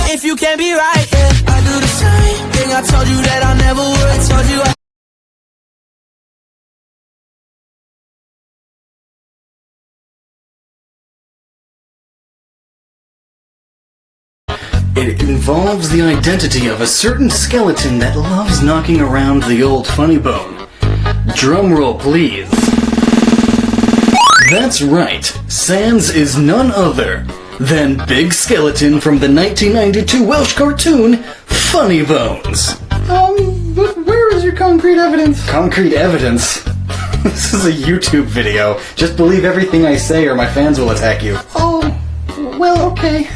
if you can't be right, yeah. I do the same thing I told you that I never would. I told you It involves the identity of a certain skeleton that loves knocking around the old funny bone. Drumroll, please. That's right, Sans is none other than Big Skeleton from the 1992 Welsh cartoon, Funny Bones. But where is your concrete evidence? Concrete evidence? This is a YouTube video. Just believe everything I say or my fans will attack you. Oh, well, okay.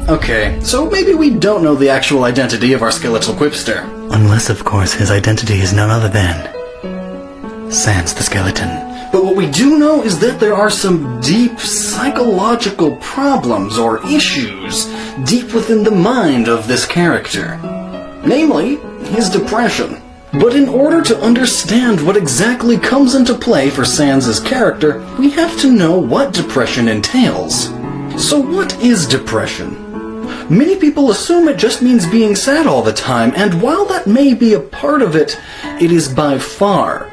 Okay, so maybe we don't know the actual identity of our skeletal quipster. Unless, of course, his identity is none other than Sans the Skeleton. But what we do know is that there are some deep psychological problems or issues deep within the mind of this character. Namely, his depression. But in order to understand what exactly comes into play for Sans's character, we have to know what depression entails. So what is depression? Many people assume it just means being sad all the time, and while that may be a part of it, it is by far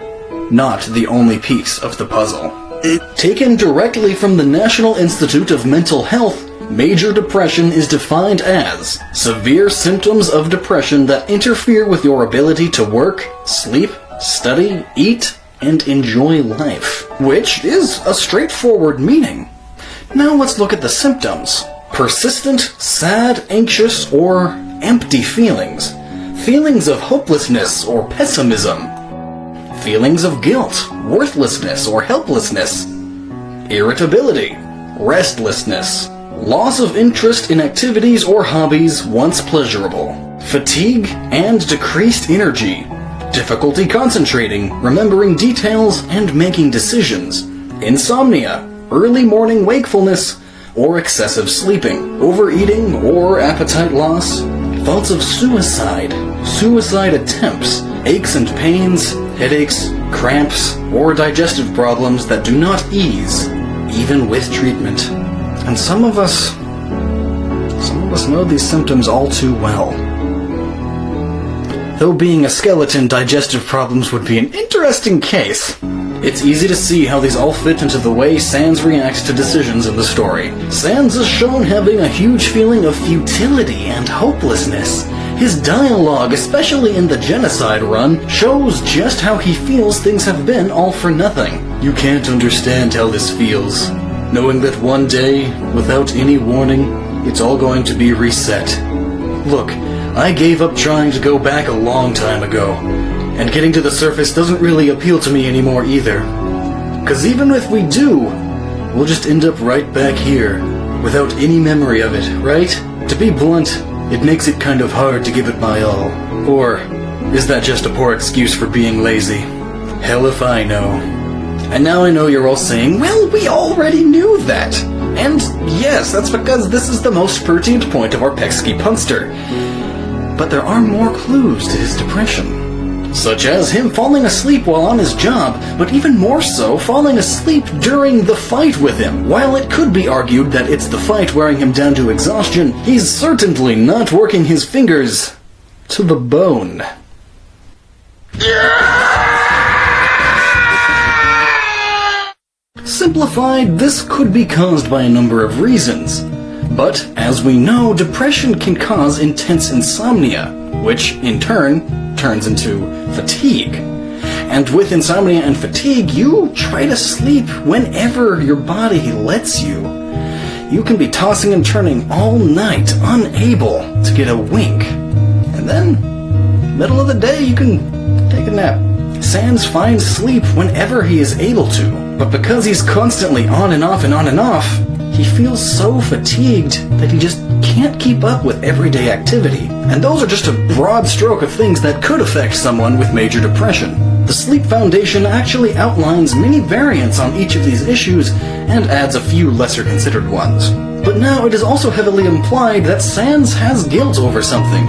not the only piece of the puzzle. Taken directly from the National Institute of Mental Health, major depression is defined as severe symptoms of depression that interfere with your ability to work, sleep, study, eat, and enjoy life, which is a straightforward meaning. Now let's look at the symptoms. Persistent, sad, anxious, or empty feelings. Feelings of hopelessness or pessimism. Feelings of guilt, worthlessness, or helplessness. Irritability, restlessness. Loss of interest in activities or hobbies once pleasurable. Fatigue and decreased energy. Difficulty concentrating, remembering details, and making decisions. Insomnia, early morning wakefulness, or excessive sleeping, overeating or appetite loss, thoughts of suicide, suicide attempts, aches and pains, headaches, cramps, or digestive problems that do not ease, even with treatment. And some of us know these symptoms all too well. Though being a skeleton, digestive problems would be an interesting case. It's easy to see how these all fit into the way Sans reacts to decisions in the story. Sans is shown having a huge feeling of futility and hopelessness. His dialogue, especially in the genocide run, shows just how he feels things have been all for nothing. You can't understand how this feels, knowing that one day, without any warning, it's all going to be reset. Look, I gave up trying to go back a long time ago. And getting to the surface doesn't really appeal to me anymore either. 'Cause even if we do, we'll just end up right back here, without any memory of it, right? To be blunt, it makes it kind of hard to give it my all. Or is that just a poor excuse for being lazy? Hell if I know. And now I know you're all saying, well, we already knew that. And yes, that's because this is the most pertinent point of our Peksky Punster. But there are more clues to his depression. Such as him falling asleep while on his job, but even more so, falling asleep during the fight with him. While it could be argued that it's the fight wearing him down to exhaustion, he's certainly not working his fingers to the bone. Simplified, this could be caused by a number of reasons. But, as we know, depression can cause intense insomnia, which, in turn, turns into fatigue. And with insomnia and fatigue, you try to sleep whenever your body lets you. You can be tossing and turning all night, unable to get a wink. And then, middle of the day, you can take a nap. Sans finds sleep whenever he is able to, but because he's constantly on and off and on and off, he feels so fatigued that he just can't keep up with everyday activity. And those are just a broad stroke of things that could affect someone with major depression. The Sleep Foundation actually outlines many variants on each of these issues and adds a few lesser considered ones. But now it is also heavily implied that Sans has guilt over something,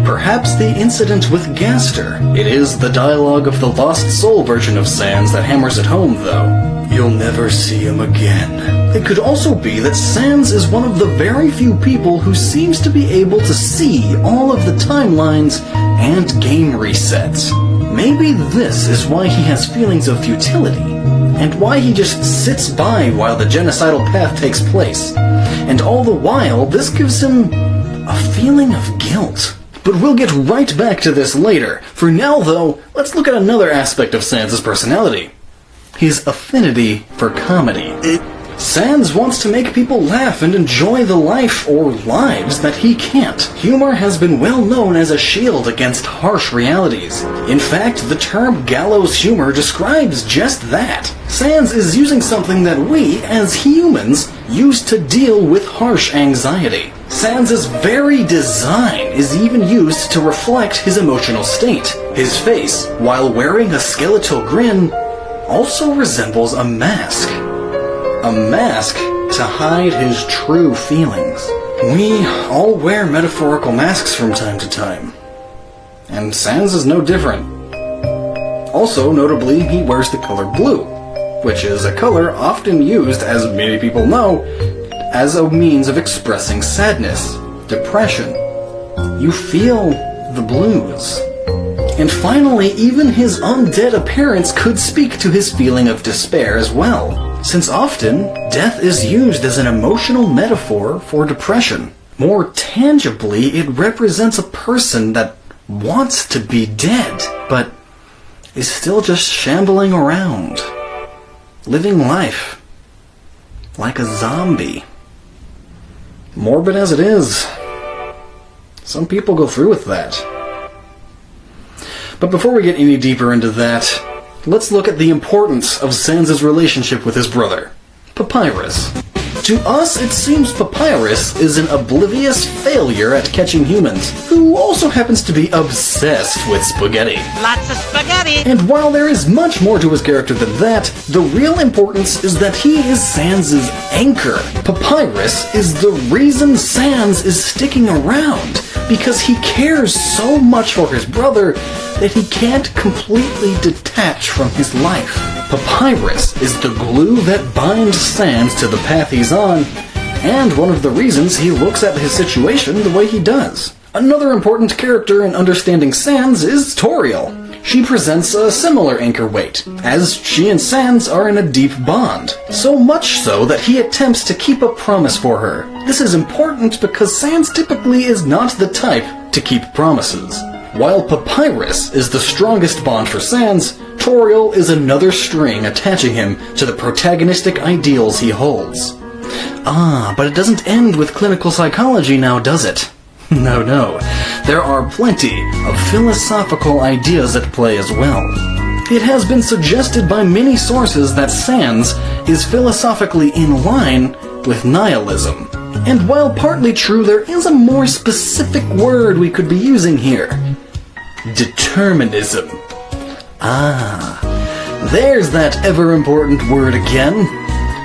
Perhaps the incident with Gaster. It is the dialogue of the Lost Soul version of Sans that hammers it home, though. You'll never see him again. It could also be that Sans is one of the very few people who seems to be able to see all of the timelines and game resets. Maybe this is why he has feelings of futility, and why he just sits by while the genocidal path takes place. And all the while, this gives him a feeling of guilt. But we'll get right back to this later. For now, though, let's look at another aspect of Sans' personality. His affinity for comedy. Sans wants to make people laugh and enjoy the life or lives that he can't. Humor has been well known as a shield against harsh realities. In fact, the term gallows humor describes just that. Sans is using something that we, as humans, use to deal with harsh anxiety. Sans' very design is even used to reflect his emotional state. His face, while wearing a skeletal grin, also resembles a mask. A mask to hide his true feelings. We all wear metaphorical masks from time to time, and Sans is no different. Also, notably, he wears the color blue, which is a color often used, as many people know, as a means of expressing sadness, depression. You feel the blues. And finally, even his undead appearance could speak to his feeling of despair as well, since often, death is used as an emotional metaphor for depression. More tangibly, it represents a person that wants to be dead, but is still just shambling around, living life like a zombie. Morbid as it is, some people go through with that. But before we get any deeper into that, let's look at the importance of Sans' relationship with his brother, Papyrus. To us, it seems Papyrus is an oblivious failure at catching humans, who also happens to be obsessed with spaghetti. Lots of spaghetti! And while there is much more to his character than that, the real importance is that he is Sans' anchor. Papyrus is the reason Sans is sticking around, because he cares so much for his brother that he can't completely detach from his life. Papyrus is the glue that binds Sans to the path he's on, and one of the reasons he looks at his situation the way he does. Another important character in understanding Sans is Toriel. She presents a similar anchor weight, as she and Sans are in a deep bond, so much so that he attempts to keep a promise for her. This is important because Sans typically is not the type to keep promises. While Papyrus is the strongest bond for Sans, Toriel is another string attaching him to the protagonistic ideals he holds. But it doesn't end with clinical psychology now, does it? No. There are plenty of philosophical ideas at play as well. It has been suggested by many sources that Sans is philosophically in line with nihilism. And while partly true, there is a more specific word we could be using here. Determinism. There's that ever-important word again.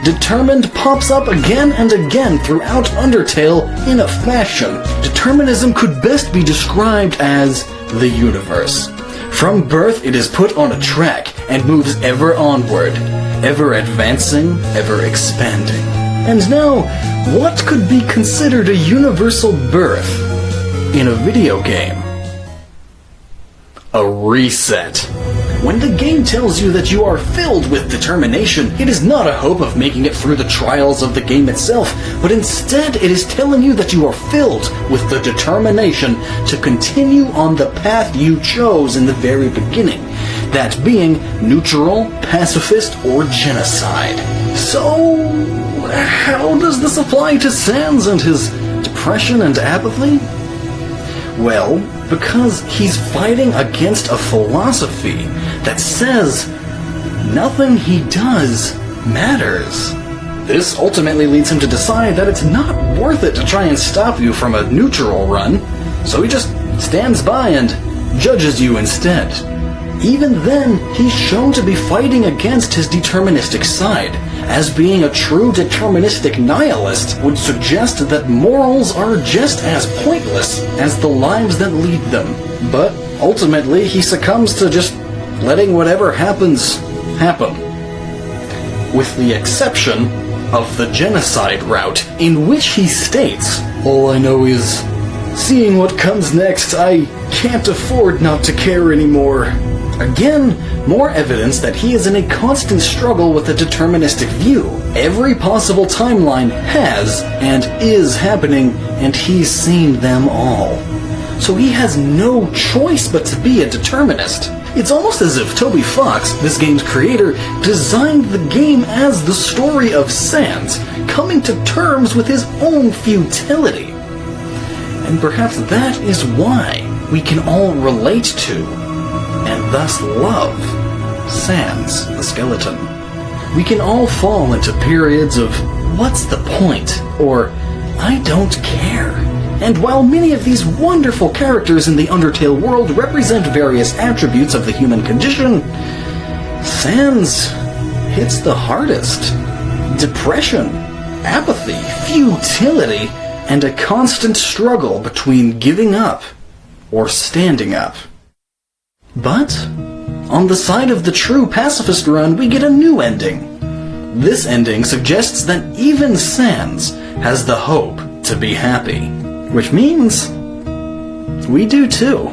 Determined pops up again and again throughout Undertale in a fashion. Determinism could best be described as the universe. From birth, it is put on a track and moves ever onward, ever advancing, ever expanding. And now, what could be considered a universal birth in a video game? A reset. When the game tells you that you are filled with determination, it is not a hope of making it through the trials of the game itself, but instead it is telling you that you are filled with the determination to continue on the path you chose in the very beginning, that being neutral, pacifist, or genocide. So, how does this apply to Sans and his depression and apathy? Well, because he's fighting against a philosophy that says nothing he does matters. This ultimately leads him to decide that it's not worth it to try and stop you from a neutral run, so he just stands by and judges you instead. Even then, he's shown to be fighting against his deterministic side, as being a true deterministic nihilist would suggest that morals are just as pointless as the lives that lead them. But ultimately, he succumbs to just letting whatever happens, happen. With the exception of the genocide route, in which he states, "All I know is, seeing what comes next, I can't afford not to care anymore." Again, more evidence that he is in a constant struggle with a deterministic view. Every possible timeline has and is happening, and he's seen them all. So he has no choice but to be a determinist. It's almost as if Toby Fox, this game's creator, designed the game as the story of Sans coming to terms with his own futility. And perhaps that is why we can all relate to, and thus love, Sans the skeleton. We can all fall into periods of, "What's the point?" or "I don't care." And while many of these wonderful characters in the Undertale world represent various attributes of the human condition, Sans hits the hardest. Depression, apathy, futility, and a constant struggle between giving up or standing up. But on the side of the true pacifist run, we get a new ending. This ending suggests that even Sans has the hope to be happy. Which means we do too.